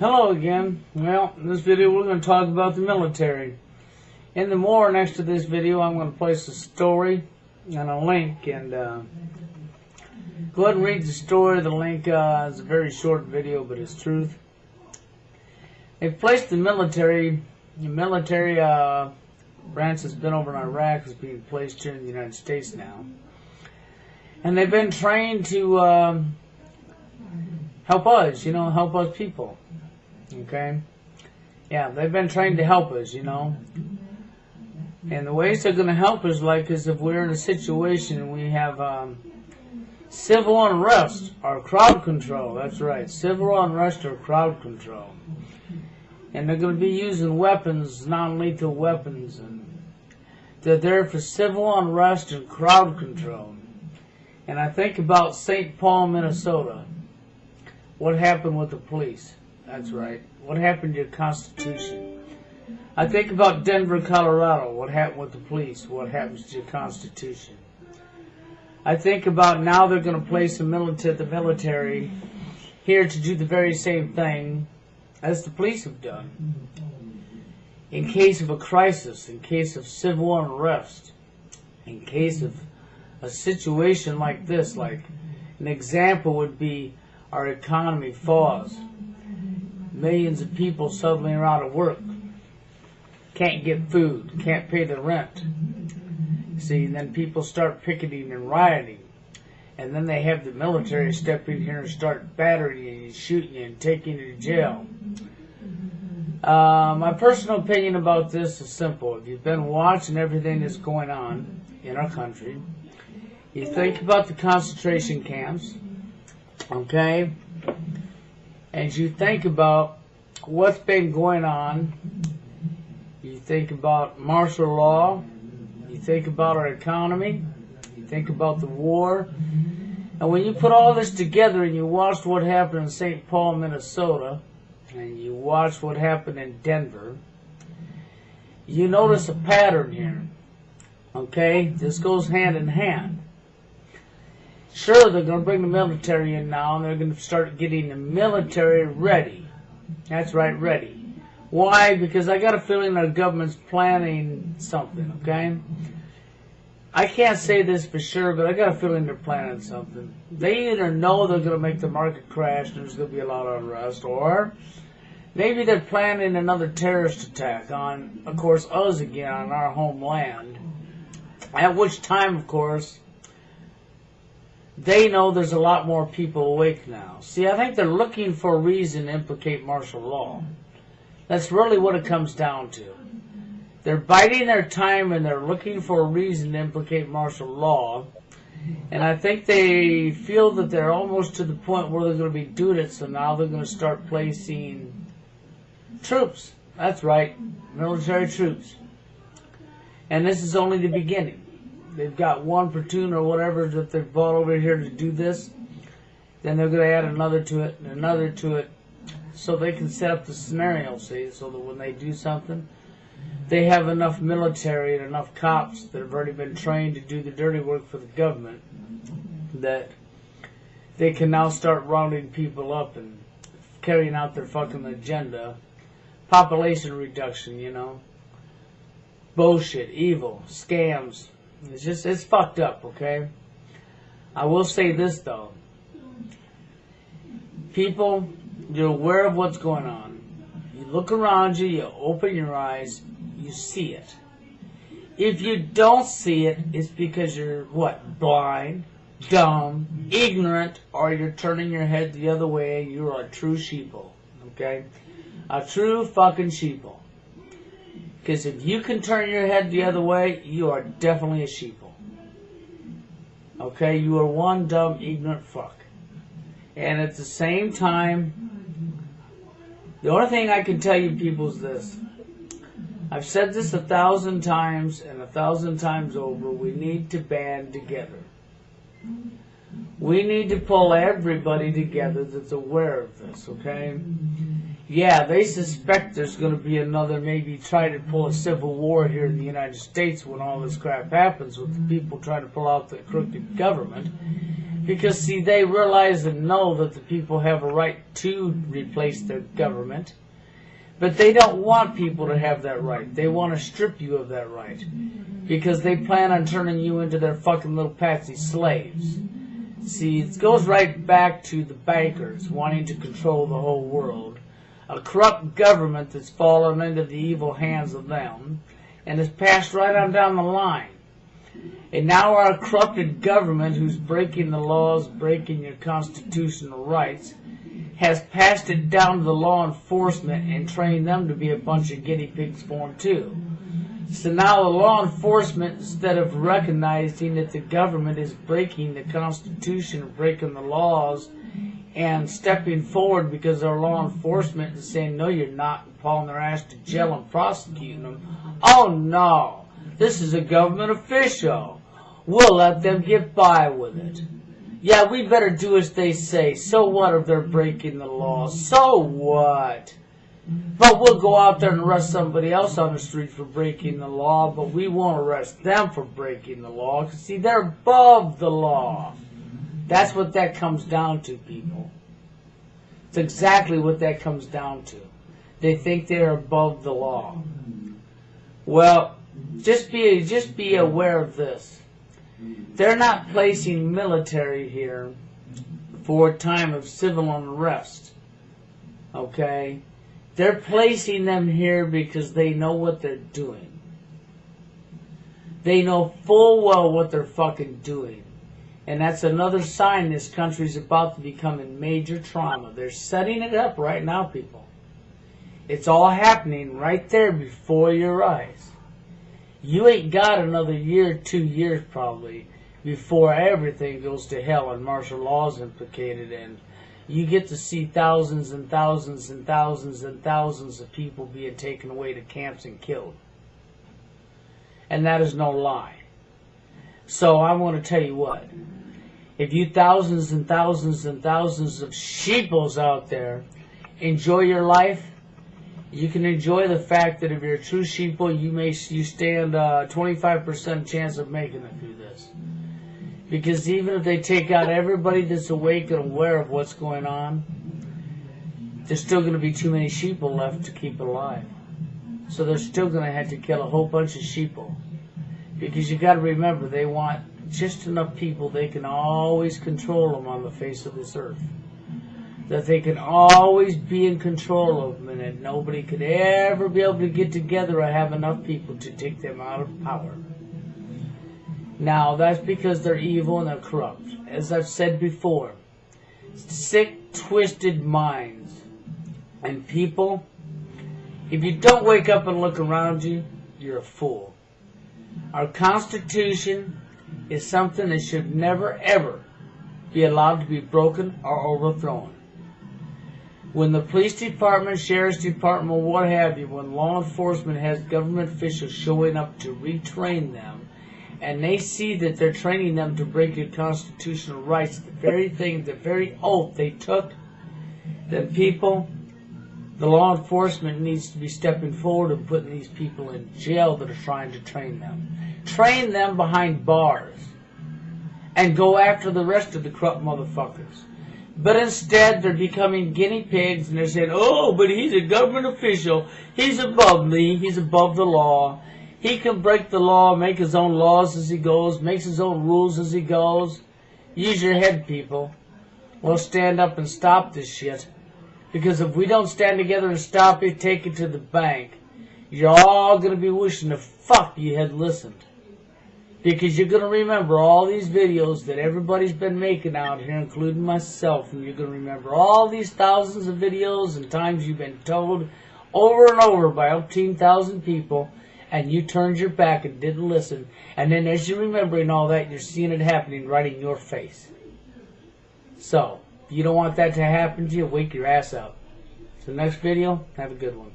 Hello again. Well, in this video we're going to talk about the military. In the more next to this video I'm going to place a story and a link, and go ahead and read the story. The link is a very short video, but it's truth. They've placed the military branch that's been over in Iraq is being placed here in the United States now. And they've been trained to help us, help us people. Okay? Yeah, they've been trained to help us, And the ways they're going to help us, is if we're in a situation and we have civil unrest or crowd control. That's right, civil unrest or crowd control. And they're going to be using weapons, non-lethal weapons, and they're there for civil unrest and crowd control. And I think about St. Paul, Minnesota. What happened with the police? That's right. What happened to your Constitution? I think about Denver, Colorado. What happened with the police? What happens to your Constitution? I think about now they're going to place the military here to do the very same thing as the police have done. In case of a crisis, in case of civil unrest, in case of a situation like this, like an example would be our economy falls. Millions of people suddenly are out of work. Can't get food. Can't pay the rent. See, then people start picketing and rioting. And then they have the military step in here and start battering you and shooting you and taking you to jail. My personal opinion about this is simple. If you've been watching everything that's going on in our country, you think about the concentration camps, okay? And you think about what's been going on. You think about martial law. You think about our economy. You think about the war. And when you put all this together and you watch what happened in St. Paul, Minnesota, and you watch what happened in Denver, you notice a pattern here. Okay? This goes hand in hand. Sure, they're going to bring the military in now, and they're going to start getting the military ready. That's right, ready. Why? Because I got a feeling our government's planning something, okay? I can't say this for sure, but I got a feeling they're planning something. They either know they're going to make the market crash and there's going to be a lot of unrest, or maybe they're planning another terrorist attack on, of course, us again, on our homeland. At which time, of course, they know there's a lot more people awake now. See, I think they're looking for a reason to implicate martial law. That's really what it comes down to. They're biding their time and they're looking for a reason to implicate martial law. And I think they feel that they're almost to the point where they're going to be doing it, so now they're going to start placing troops. That's right, military troops. And this is only the beginning. They've got one platoon or whatever that they've brought over here to do this. Then they're going to add another to it and another to it, so they can set up the scenario, see, so that when they do something, they have enough military and enough cops that have already been trained to do the dirty work for the government that they can now start rounding people up and carrying out their fucking agenda. Population reduction, bullshit, evil, scams. It's fucked up, okay? I will say this, though. People, you're aware of what's going on. You look around you, you open your eyes, you see it. If you don't see it, it's because you're, what, blind, dumb, ignorant, or you're turning your head the other way. You're a true sheeple, okay? A true fucking sheeple. Because if you can turn your head the other way, you are definitely a sheeple. Okay? You are one dumb, ignorant fuck. And at the same time, the only thing I can tell you people is this. I've said this 1,000 times, and 1,000 times over, we need to band together. We need to pull everybody together that's aware of this, okay? Yeah, they suspect there's going to be another, maybe try to pull a civil war here in the United States when all this crap happens with the people trying to pull out the crooked government. Because, see, they realize and know that the people have a right to replace their government. But they don't want people to have that right. They want to strip you of that right. Because they plan on turning you into their fucking little patsy slaves. See, it goes right back to the bankers wanting to control the whole world. A corrupt government that's fallen into the evil hands of them and has passed right on down the line. And now our corrupted government, who's breaking the laws, breaking your constitutional rights, has passed it down to the law enforcement and trained them to be a bunch of guinea pigs for them too. So now the law enforcement, instead of recognizing that the government is breaking the Constitution, breaking the laws, and stepping forward because our law enforcement is saying, no, you're not, and hauling their ass to jail and prosecuting them. Oh, no. This is a government official. We'll let them get by with it. Yeah, we better do as they say. So what if they're breaking the law? So what? But we'll go out there and arrest somebody else on the street for breaking the law, but we won't arrest them for breaking the law. Because, see, they're above the law. That's what that comes down to, people. It's exactly what that comes down to. They think they're above the law. Well, just be aware of this. They're not placing military here for a time of civil unrest. Okay? They're placing them here because they know what they're doing. They know full well what they're fucking doing. And that's another sign this country's about to become in major trauma. They're setting it up right now, people. It's all happening right there before your eyes. You ain't got another year, 2 years probably, before everything goes to hell and martial law is implicated in. You get to see thousands and thousands and thousands and thousands of people being taken away to camps and killed. And that is no lie. So I want to tell you what. If you thousands and thousands and thousands of sheeples out there enjoy your life, you can enjoy the fact that if you're a true sheeple, you stand a 25% chance of making it through this. Because even if they take out everybody that's awake and aware of what's going on, there's still going to be too many sheeple left to keep alive. So they're still going to have to kill a whole bunch of sheeple. Because you got to remember, they want just enough people they can always control them on the face of this earth. That they can always be in control of them, and that nobody could ever be able to get together or have enough people to take them out of power. Now, that's because they're evil and they're corrupt. As I've said before, sick, twisted minds. And people, if you don't wake up and look around you, you're a fool. Our Constitution is something that should never, ever be allowed to be broken or overthrown. When the police department, sheriff's department, what have you, when law enforcement has government officials showing up to retrain them, and they see that they're training them to break your constitutional rights, the very thing, the very oath they took, then people, the law enforcement needs to be stepping forward and putting these people in jail that are trying to train them. Train them behind bars. And go after the rest of the corrupt motherfuckers. But instead, they're becoming guinea pigs, and they're saying, oh, but he's a government official. He's above me. He's above the law. He can break the law, make his own laws as he goes, makes his own rules as he goes. Use your head, people. We'll stand up and stop this shit. Because if we don't stand together and stop it, take it to the bank, you're all going to be wishing the fuck you had listened. Because you're going to remember all these videos that everybody's been making out here, including myself, and you're going to remember all these thousands of videos and times you've been told over and over by 18,000 people, and you turned your back and didn't listen. And then as you're remembering all that, you're seeing it happening right in your face. So, if you don't want that to happen to you, wake your ass up. So next video, have a good one.